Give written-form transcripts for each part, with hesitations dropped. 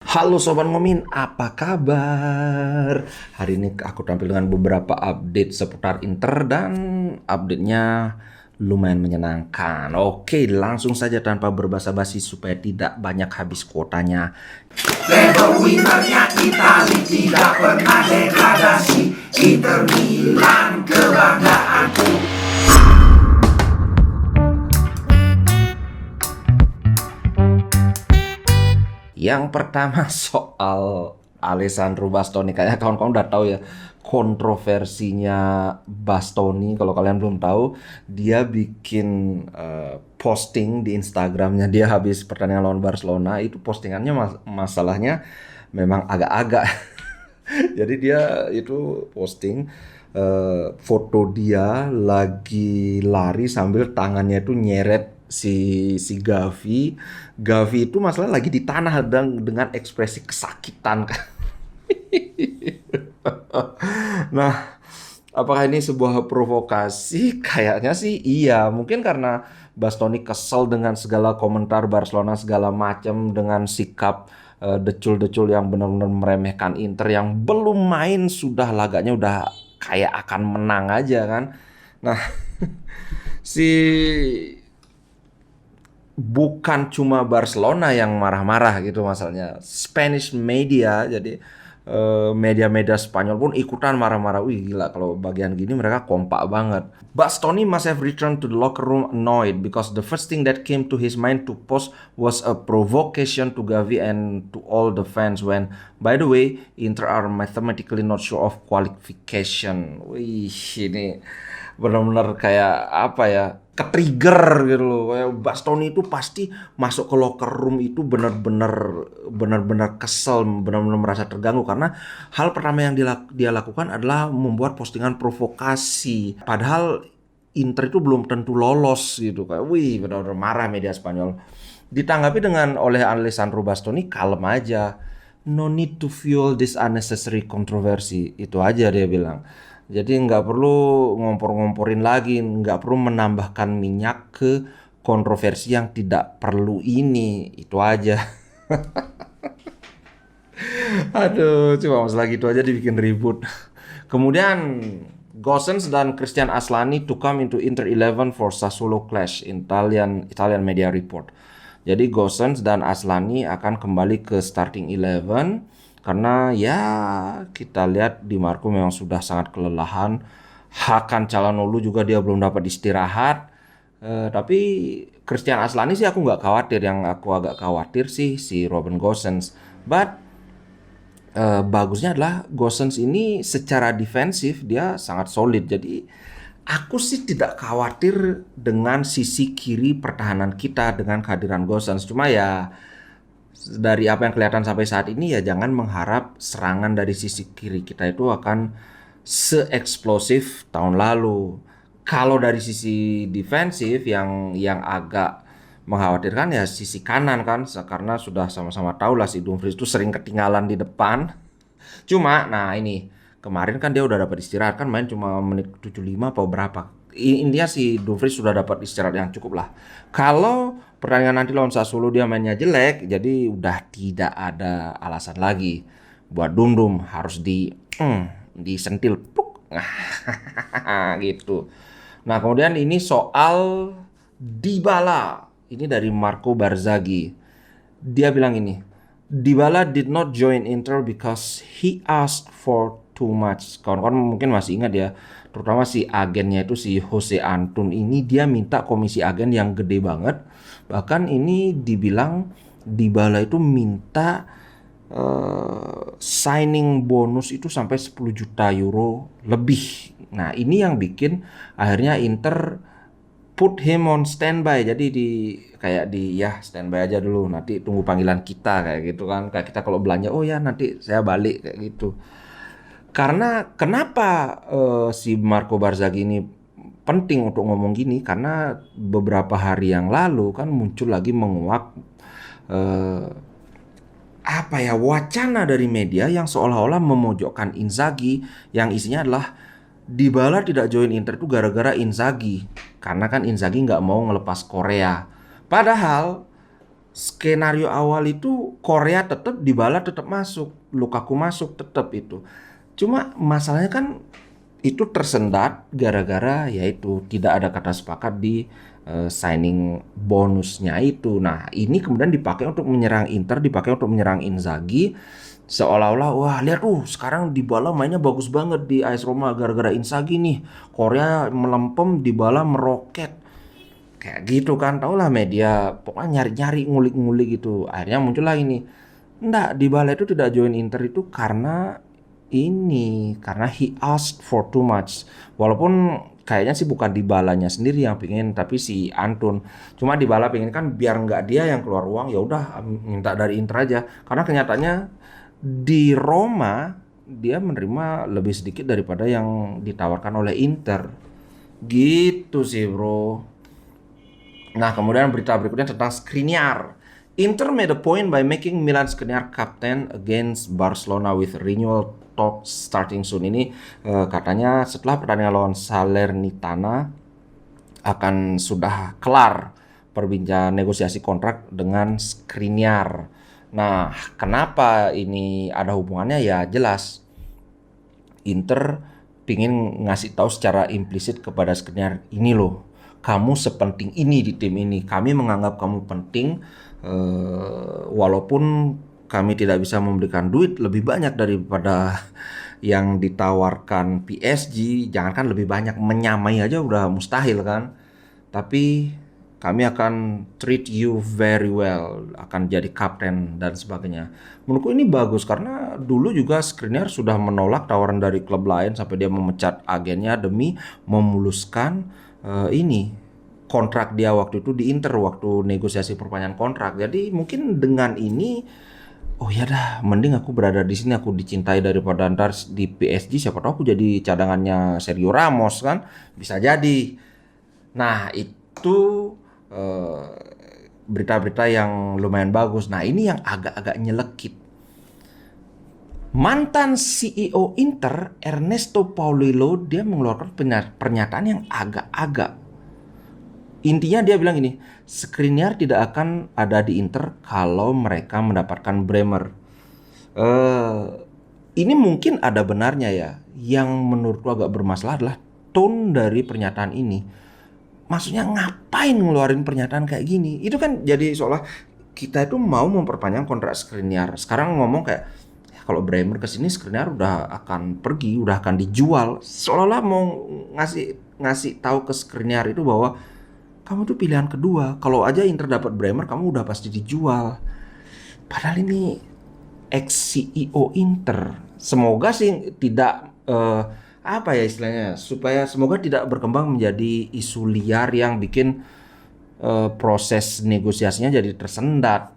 Halo Sobat Ngomin, apa kabar? Hari ini aku tampil dengan beberapa update seputar Inter dan update-nya lumayan menyenangkan. Oke, langsung saja tanpa berbasa-basi supaya tidak banyak habis kuotanya. Level winnernya Itali tidak pernah degradasi. Inter Milan kebanggaanku. Yang pertama soal Alessandro Bastoni. Kayaknya kawan-kawan udah tahu ya kontroversinya Bastoni. Kalau kalian belum tahu, dia bikin posting di Instagramnya dia habis pertandingan lawan Barcelona. Itu postingannya masalahnya memang agak-agak. Jadi dia itu posting foto dia lagi lari sambil tangannya itu nyeret si Gavi. Gavi itu masalah lagi di tanah dengan ekspresi kesakitan. Nah, apakah ini sebuah provokasi? Kayaknya sih iya. Mungkin karena Bastoni kesel dengan segala komentar Barcelona segala macam dengan sikap decul-decul yang benar-benar meremehkan Inter yang belum main sudah laganya udah kayak akan menang aja kan. Nah, si bukan cuma Barcelona yang marah-marah gitu masalahnya. Spanish media, jadi media-media Spanyol pun ikutan marah-marah. Wih gila, kalau bagian gini mereka kompak banget. Bastoni must have returned to the locker room annoyed because the first thing that came to his mind to post was a provocation to Gavi and to all the fans when, by the way, Inter are mathematically not sure of qualification. Wih, ini benar-benar kayak apa ya, ke-trigger gitu loh. Kayak Bastoni itu pasti masuk ke locker room itu benar-benar kesel, benar-benar merasa terganggu karena hal pertama yang dia lakukan adalah membuat postingan provokasi. Padahal Inter itu belum tentu lolos gitu. Kayak wih, benar-benar marah media Spanyol. Ditanggapi dengan oleh Alessandro Bastoni, kalem aja. No need to fuel this unnecessary controversy. Itu aja dia bilang. Jadi nggak perlu ngompor-ngomporin lagi, nggak perlu menambahkan minyak ke kontroversi yang tidak perlu ini. Itu aja. Aduh, cuma masalah gitu aja dibikin ribut. Kemudian Gosens dan Christian Aslani to come into Inter 11 for Sassuolo clash, Italian media report. Jadi Gosens dan Aslani akan kembali ke starting 11 karena ya kita lihat Di Marco memang sudah sangat kelelahan. Hakan Calhanoglu juga dia belum dapat istirahat. Tapi Christian Aslani sih aku nggak khawatir. Yang aku agak khawatir sih si Robin Gosens. But bagusnya adalah Gosens ini secara defensif dia sangat solid. Jadi aku sih tidak khawatir dengan sisi kiri pertahanan kita dengan kehadiran Gosens. Cuma ya dari apa yang kelihatan sampai saat ini ya jangan mengharap serangan dari sisi kiri kita itu akan se-eksplosif tahun lalu. Kalau dari sisi defensif yang agak mengkhawatirkan ya sisi kanan kan, karena sudah sama-sama tahu lah si Dumfries itu sering ketinggalan di depan. Cuma nah ini kemarin kan dia udah dapat istirahat kan, main cuma menit 75 atau berapa. Intinya si Dumfries sudah dapat istirahat yang cukup lah. Kalau pertandingan nanti lawan Sassuolo dia mainnya jelek, jadi udah tidak ada alasan lagi buat Dum harus disentil pluk. Gitu. Nah, kemudian ini soal Dybala. Ini dari Marco Barzaghi. Dia bilang ini, Dybala did not join Inter because he asked for too much. Kawan-kawan mungkin masih ingat ya, terutama si agennya itu si Jose Antun ini dia minta komisi agen yang gede banget. Bahkan ini dibilang Dybala itu minta signing bonus itu sampai 10 juta euro lebih. Nah, ini yang bikin akhirnya Inter put him on standby. Jadi kayak ya standby aja dulu, nanti tunggu panggilan kita kayak gitu kan. Kayak kita kalau belanja, oh ya nanti saya balik kayak gitu. Karena kenapa si Marco Barzaghi ini penting untuk ngomong gini? Karena beberapa hari yang lalu kan muncul lagi menguak wacana dari media yang seolah-olah memojokkan Inzaghi, yang isinya adalah Dybala tidak join Inter itu gara-gara Inzaghi, karena kan Inzaghi nggak mau ngelepas Korea. Padahal skenario awal itu Korea tetap, Dybala tetap masuk, Lukaku masuk tetap itu. Cuma masalahnya kan itu tersendat gara-gara yaitu tidak ada kata sepakat di signing bonusnya itu. Nah, ini kemudian dipakai untuk menyerang Inter, dipakai untuk menyerang Inzaghi. Seolah-olah, wah lihat sekarang Dybala mainnya bagus banget di AS Roma gara-gara Inzaghi nih. Korea melempem, Dybala meroket. Kayak gitu kan, tau lah media pokoknya nyari-nyari, ngulik-ngulik gitu. Akhirnya muncul lagi nih. Enggak, Dybala itu tidak join Inter itu karena he asked for too much. Walaupun kayaknya sih bukan Dybalanya sendiri yang pengen, tapi si Antun. Cuma Dybala pengen kan biar nggak dia yang keluar uang, ya udah minta dari Inter aja. Karena kenyataannya di Roma dia menerima lebih sedikit daripada yang ditawarkan oleh Inter. Gitu sih, bro. Nah, kemudian berita berikutnya tentang Skriniar. Inter made a point by making Milan Skriniar captain against Barcelona with renewal talks starting soon. Ini katanya setelah pertandingan lawan Salernitana akan sudah kelar perbincangan negosiasi kontrak dengan Skriniar. Nah, kenapa ini ada hubungannya? Ya jelas, Inter pingin ngasih tahu secara implisit kepada Skriniar, ini loh, kamu sepenting ini di tim ini. Kami menganggap kamu penting, walaupun kami tidak bisa memberikan duit lebih banyak daripada yang ditawarkan PSG. Jangankan lebih banyak, menyamai aja udah mustahil kan. Tapi kami akan treat you very well, akan jadi kapten dan sebagainya. Menurutku ini bagus karena dulu juga Skriniar sudah menolak tawaran dari klub lain sampai dia memecat agennya demi memuluskan ini kontrak dia waktu itu di Inter waktu negosiasi perpanjangan kontrak. Jadi mungkin dengan ini, oh ya dah, mending aku berada di sini, aku dicintai daripada ntar di PSG, siapa tahu aku jadi cadangannya Sergio Ramos kan, bisa jadi. Nah itu berita-berita yang lumayan bagus. Nah ini yang agak-agak nyelekit. Mantan CEO Inter Ernesto Paulillo dia mengeluarkan pernyataan yang agak-agak, intinya dia bilang gini, Skriniar tidak akan ada di Inter kalau mereka mendapatkan Bremer. Ini mungkin ada benarnya ya. Yang menurutku agak bermasalah adalah tone dari pernyataan ini. Maksudnya ngapain ngeluarin pernyataan kayak gini? Itu kan jadi seolah kita itu mau memperpanjang kontrak Skriniar. Sekarang ngomong kayak, ya kalau Bremer kesini Skriniar udah akan pergi, udah akan dijual. Seolah-olah mau ngasih tahu ke Skriniar itu bahwa kamu tuh pilihan kedua. Kalau aja Inter dapat Bremer, kamu udah pasti dijual. Padahal ini ex CEO Inter. Semoga sih tidak apa ya istilahnya, supaya semoga tidak berkembang menjadi isu liar yang bikin proses negosiasinya jadi tersendat.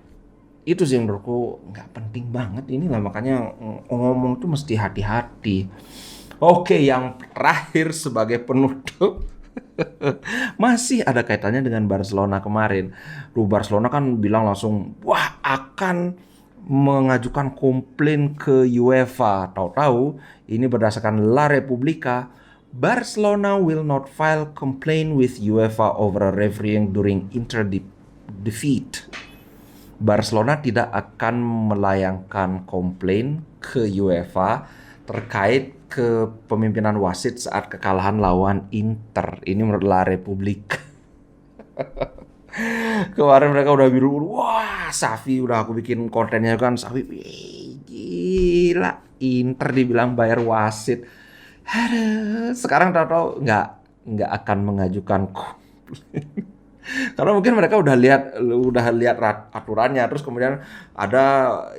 Itu sih menurutku nggak penting banget ini lah, makanya ngomong tuh mesti hati-hati. Oke, yang terakhir sebagai penutup masih ada kaitannya dengan Barcelona kemarin. Barcelona kan bilang langsung, wah akan mengajukan komplain ke UEFA. Tahu-tahu ini berdasarkan La Repubblica, Barcelona will not file complaint with UEFA over refereeing during Inter defeat. Barcelona tidak akan melayangkan komplain ke UEFA terkait kepemimpinan wasit saat kekalahan lawan Inter. Ini menurut La Republik. Kemarin mereka udah biru, wah Xavi udah aku bikin kontennya kan, Xavi gila, Inter dibilang bayar wasit. Aduh, sekarang tahu-tahu nggak akan mengajukan komplain. Karena mungkin mereka udah lihat aturannya, terus kemudian ada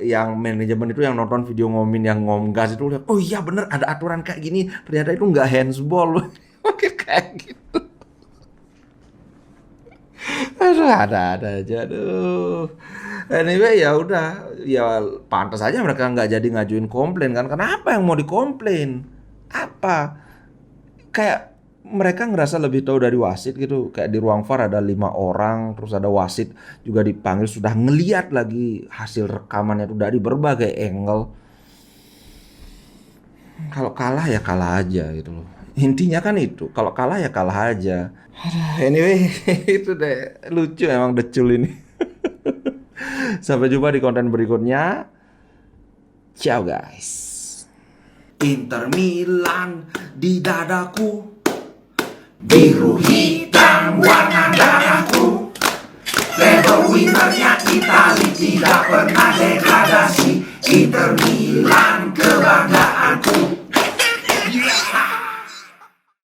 yang manajemen itu yang nonton video Ngomin yang ngomgas itu lihat, oh iya bener ada aturan kayak gini, ternyata itu nggak handsball. Mungkin kayak gitu. Aduh, ada aja, aduh. Anyway ya udah, ya pantas aja mereka nggak jadi ngajuin komplain kan? Kenapa yang mau dikomplain? Apa? Kayak mereka ngerasa lebih tahu dari wasit gitu. Kayak di ruang VAR ada 5 orang, terus ada wasit juga dipanggil, sudah ngeliat lagi hasil rekamannya itu dari berbagai angle. Kalau kalah ya kalah aja gitu loh. Intinya kan itu, kalau kalah ya kalah aja. Anyway, itu deh lucu emang Decul ini. Sampai jumpa di konten berikutnya. Ciao guys. Inter Milan di dadaku, Biru hitam warna darahku. Treble winnernya Itali, tidak pernah degradasi. Inter Milan kebanggaanku.